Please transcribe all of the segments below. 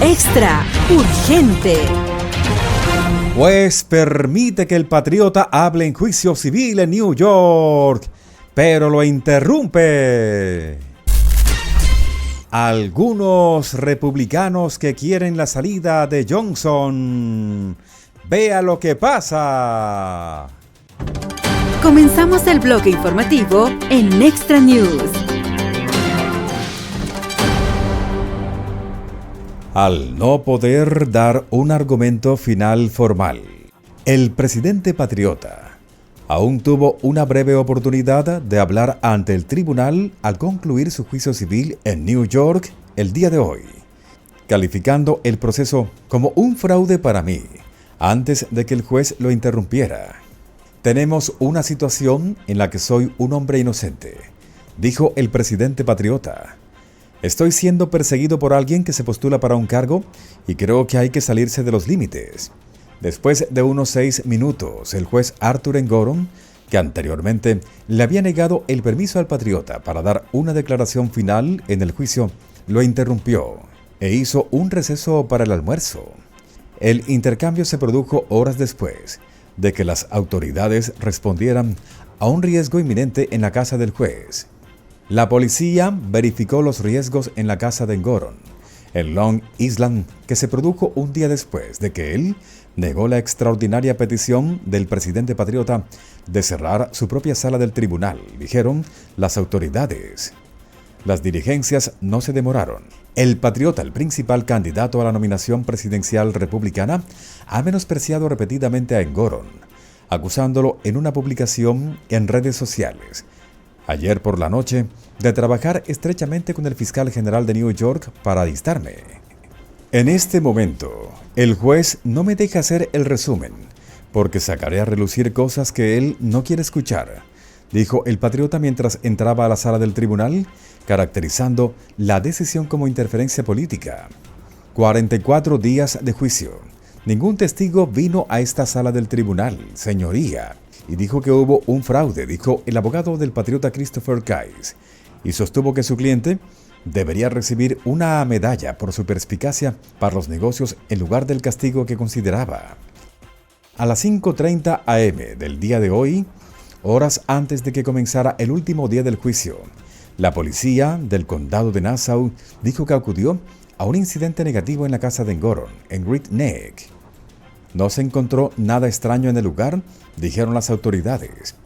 Extra urgente. Juez permite que el patriota hable en juicio civil en New York, pero lo interrumpe. Algunos republicanos que quieren la salida de Johnson. Vea lo que pasa. Comenzamos el bloque informativo en Extra News. Al no poder dar un argumento final formal, el presidente patriota aún tuvo una breve oportunidad de hablar ante el tribunal al concluir su juicio civil en New York el día de hoy, calificando el proceso como un fraude para mí, antes de que el juez lo interrumpiera. Tenemos una situación en la que soy un hombre inocente, dijo el presidente patriota. Estoy siendo perseguido por alguien que se postula para un cargo y creo que hay que salirse de los límites. Después de unos 6 minutos, el juez Arthur Engoron, que anteriormente le había negado el permiso al patriota para dar una declaración final en el juicio, lo interrumpió e hizo un receso para el almuerzo. El intercambio se produjo horas después de que las autoridades respondieran a un riesgo inminente en la casa del juez. La policía verificó los riesgos en la casa de Engoron, en Long Island, que se produjo un día después de que él negó la extraordinaria petición del presidente patriota de cerrar su propia sala del tribunal, dijeron las autoridades. Las diligencias no se demoraron. El patriota, el principal candidato a la nominación presidencial republicana, ha menospreciado repetidamente a Engoron, acusándolo en una publicación en redes sociales ayer por la noche de trabajar estrechamente con el fiscal general de New York para distarme. En este momento, el juez no me deja hacer el resumen, porque sacaré a relucir cosas que él no quiere escuchar, dijo el patriota mientras entraba a la sala del tribunal, caracterizando la decisión como interferencia política. 44 días de juicio. Ningún testigo vino a esta sala del tribunal, señoría, y dijo que hubo un fraude, dijo el abogado del patriota Christopher Kise, y sostuvo que su cliente debería recibir una medalla por su perspicacia para los negocios en lugar del castigo que consideraba. A las 5:30 am del día de hoy, horas antes de que comenzara el último día del juicio, la policía del condado de Nassau dijo que acudió a un incidente negativo en la casa de Engoron, en Great Neck. No se encontró nada extraño en el lugar, dijeron las autoridades.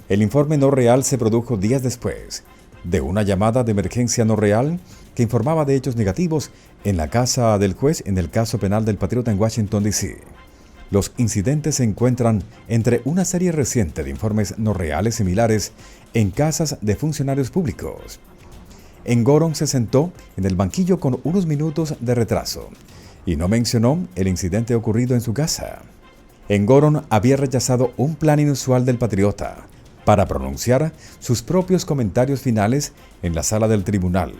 El informe no real se produjo días después de una llamada de emergencia no real que informaba de hechos negativos en la casa del juez en el caso penal del patriota en Washington, D.C. Los incidentes se encuentran entre una serie reciente de informes no reales similares en casas de funcionarios públicos. Engoron se sentó en el banquillo con unos minutos de retraso y no mencionó el incidente ocurrido en su casa. Engoron había rechazado un plan inusual del patriota para pronunciar sus propios comentarios finales en la sala del tribunal,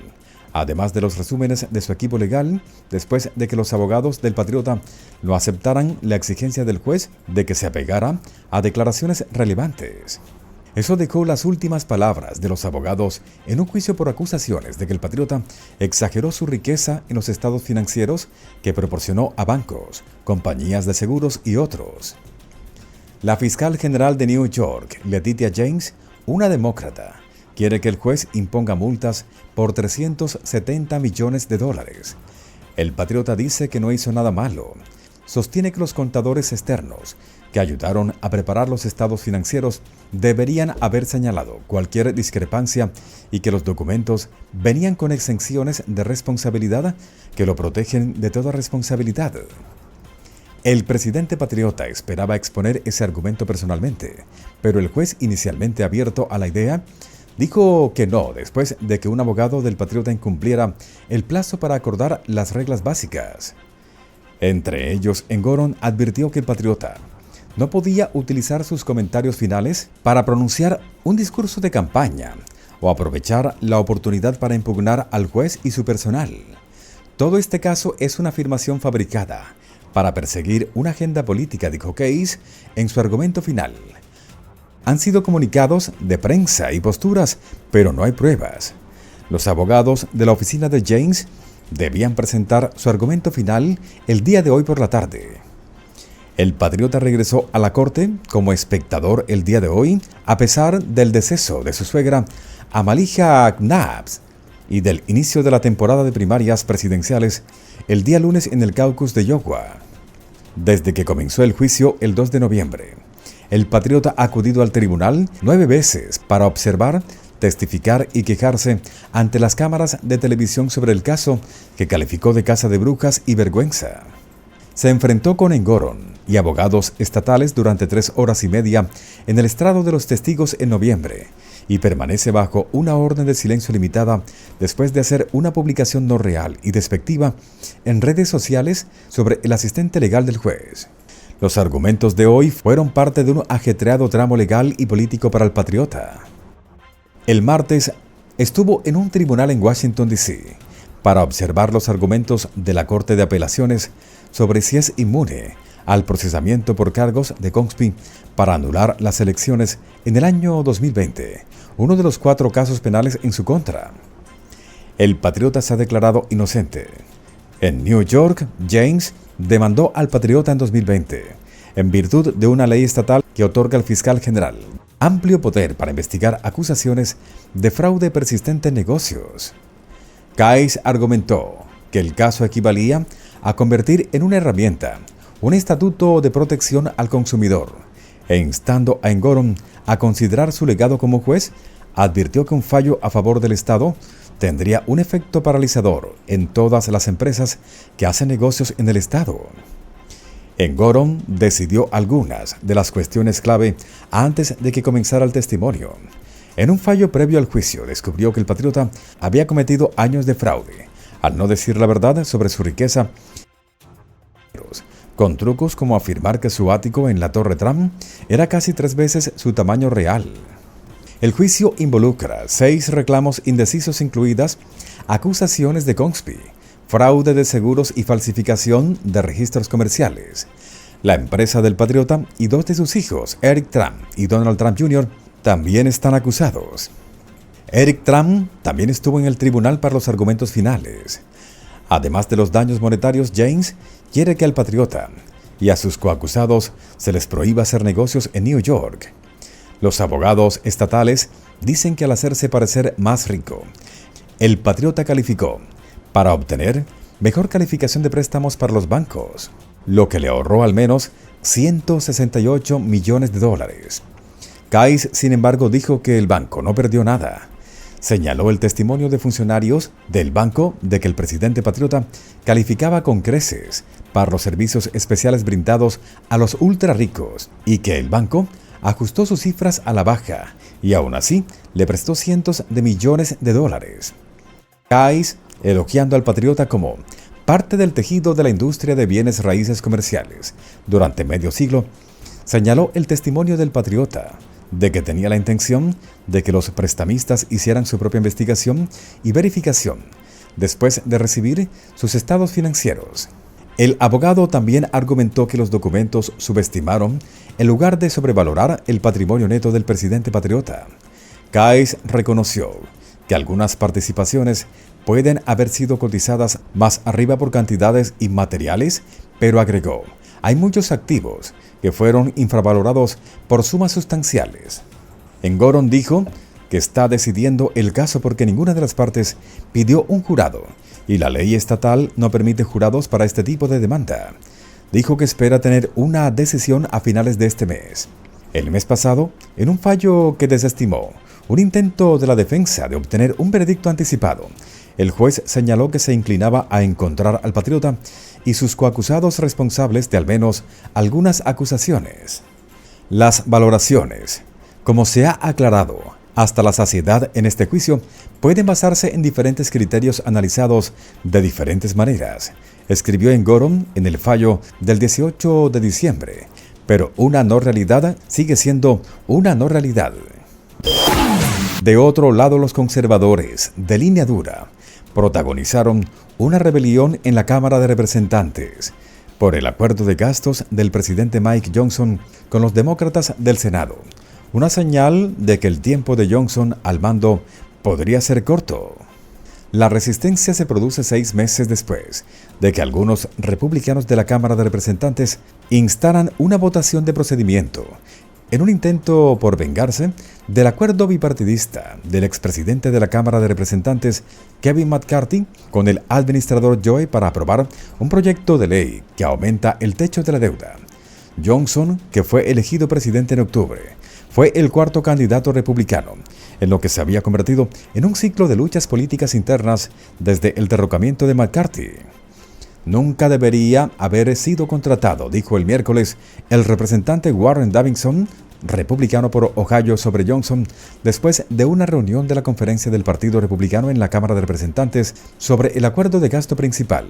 además de los resúmenes de su equipo legal, después de que los abogados del patriota no aceptaran la exigencia del juez de que se apegara a declaraciones relevantes. Eso dejó las últimas palabras de los abogados en un juicio por acusaciones de que el patriota exageró su riqueza en los estados financieros que proporcionó a bancos, compañías de seguros y otros. La fiscal general de New York, Letitia James, una demócrata, quiere que el juez imponga multas por $370 millones. El patriota dice que no hizo nada malo. Sostiene que los contadores externos que ayudaron a preparar los estados financieros deberían haber señalado cualquier discrepancia y que los documentos venían con exenciones de responsabilidad que lo protegen de toda responsabilidad. El presidente patriota esperaba exponer ese argumento personalmente, pero el juez, inicialmente abierto a la idea, dijo que no después de que un abogado del patriota incumpliera el plazo para acordar las reglas básicas. Entre ellos, Engoron advirtió que el patriota no podía utilizar sus comentarios finales para pronunciar un discurso de campaña o aprovechar la oportunidad para impugnar al juez y su personal. Todo este caso es una afirmación fabricada para perseguir una agenda política, dijo Kise en su argumento final. Han sido comunicados de prensa y posturas, pero no hay pruebas. Los abogados de la oficina de James debían presentar su argumento final el día de hoy por la tarde. El patriota regresó a la corte como espectador el día de hoy, a pesar del deceso de su suegra, Amalia Knaps, y del inicio de la temporada de primarias presidenciales el día lunes en el caucus de Iowa. Desde que comenzó el juicio el 2 de noviembre, el patriota ha acudido al tribunal 9 veces para observar, testificar y quejarse ante las cámaras de televisión sobre el caso que calificó de caza de brujas y vergüenza. Se enfrentó con Engoron y abogados estatales durante 3 horas y media en el estrado de los testigos en noviembre y permanece bajo una orden de silencio limitada después de hacer una publicación no real y despectiva en redes sociales sobre el asistente legal del juez. Los argumentos de hoy fueron parte de un ajetreado tramo legal y político para el patriota. El martes estuvo en un tribunal en Washington, D.C. para observar los argumentos de la Corte de Apelaciones sobre si es inmune al procesamiento por cargos de conspiración para anular las elecciones en el año 2020, uno de los 4 casos penales en su contra. El patriota se ha declarado inocente. En New York, James demandó al patriota en 2020, en virtud de una ley estatal que otorga al fiscal general amplio poder para investigar acusaciones de fraude persistente en negocios. Case argumentó que el caso equivalía a convertir en una herramienta un estatuto de protección al consumidor, e instando a Engoron a considerar su legado como juez, advirtió que un fallo a favor del Estado tendría un efecto paralizador en todas las empresas que hacen negocios en el Estado. Engoron decidió algunas de las cuestiones clave antes de que comenzara el testimonio. En un fallo previo al juicio descubrió que el patriota había cometido años de fraude al no decir la verdad sobre su riqueza, con trucos como afirmar que su ático en la Torre Trump era casi 3 veces su tamaño real. El juicio involucra 6 reclamos indecisos, incluidas acusaciones de conspiración, fraude de seguros y falsificación de registros comerciales. La empresa del patriota y 2 de sus hijos, Eric Trump y Donald Trump Jr., también están acusados. Eric Trump también estuvo en el tribunal para los argumentos finales. Además de los daños monetarios, James quiere que al patriota y a sus coacusados se les prohíba hacer negocios en New York. Los abogados estatales dicen que al hacerse parecer más rico, el patriota calificó para obtener mejor calificación de préstamos para los bancos, lo que le ahorró al menos $168 millones. Case, sin embargo, dijo que el banco no perdió nada. Señaló el testimonio de funcionarios del banco de que el presidente patriota calificaba con creces para los servicios especiales brindados a los ultra ricos y que el banco ajustó sus cifras a la baja y aún así le prestó cientos de millones de dólares. Case, elogiando al patriota como parte del tejido de la industria de bienes raíces comerciales durante medio siglo, señaló el testimonio del patriota de que tenía la intención de que los prestamistas hicieran su propia investigación y verificación después de recibir sus estados financieros. El abogado también argumentó que los documentos subestimaron en lugar de sobrevalorar el patrimonio neto del presidente patriota. Case reconoció que algunas participaciones pueden haber sido cotizadas más arriba por cantidades inmateriales, pero agregó: hay muchos activos que fueron infravalorados por sumas sustanciales. Engoron dijo que está decidiendo el caso porque ninguna de las partes pidió un jurado y la ley estatal no permite jurados para este tipo de demanda. Dijo que espera tener una decisión a finales de este mes. El mes pasado, en un fallo que desestimó un intento de la defensa de obtener un veredicto anticipado, el juez señaló que se inclinaba a encontrar al patriota y sus coacusados responsables de al menos algunas acusaciones. Las valoraciones, como se ha aclarado hasta la saciedad en este juicio, pueden basarse en diferentes criterios analizados de diferentes maneras, escribió Engoron en el fallo del 18 de diciembre, pero una no realidad sigue siendo una no realidad. De otro lado, los conservadores de línea dura protagonizaron una rebelión en la Cámara de Representantes por el acuerdo de gastos del presidente Mike Johnson con los demócratas del Senado, una señal de que el tiempo de Johnson al mando podría ser corto. La resistencia se produce 6 meses después de que algunos republicanos de la Cámara de Representantes instaran una votación de procedimiento en un intento por vengarse del acuerdo bipartidista del expresidente de la Cámara de Representantes, Kevin McCarthy, con el administrador Joy para aprobar un proyecto de ley que aumenta el techo de la deuda. Johnson, que fue elegido presidente en octubre, fue el cuarto candidato republicano, en lo que se había convertido en un ciclo de luchas políticas internas desde el derrocamiento de McCarthy. Nunca debería haber sido contratado, dijo el miércoles el representante Warren Davidson, republicano por Ohio, sobre Johnson, después de una reunión de la conferencia del Partido Republicano en la Cámara de Representantes sobre el acuerdo de gasto principal.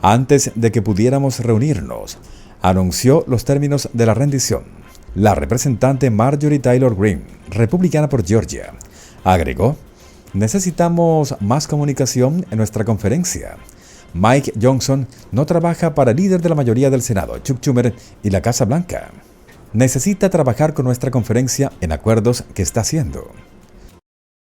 Antes de que pudiéramos reunirnos, anunció los términos de la rendición. La representante Marjorie Taylor Greene, republicana por Georgia, agregó: necesitamos más comunicación en nuestra conferencia. Mike Johnson no trabaja para el líder de la mayoría del Senado, Chuck Schumer, y la Casa Blanca. Necesita trabajar con nuestra conferencia en acuerdos que está haciendo.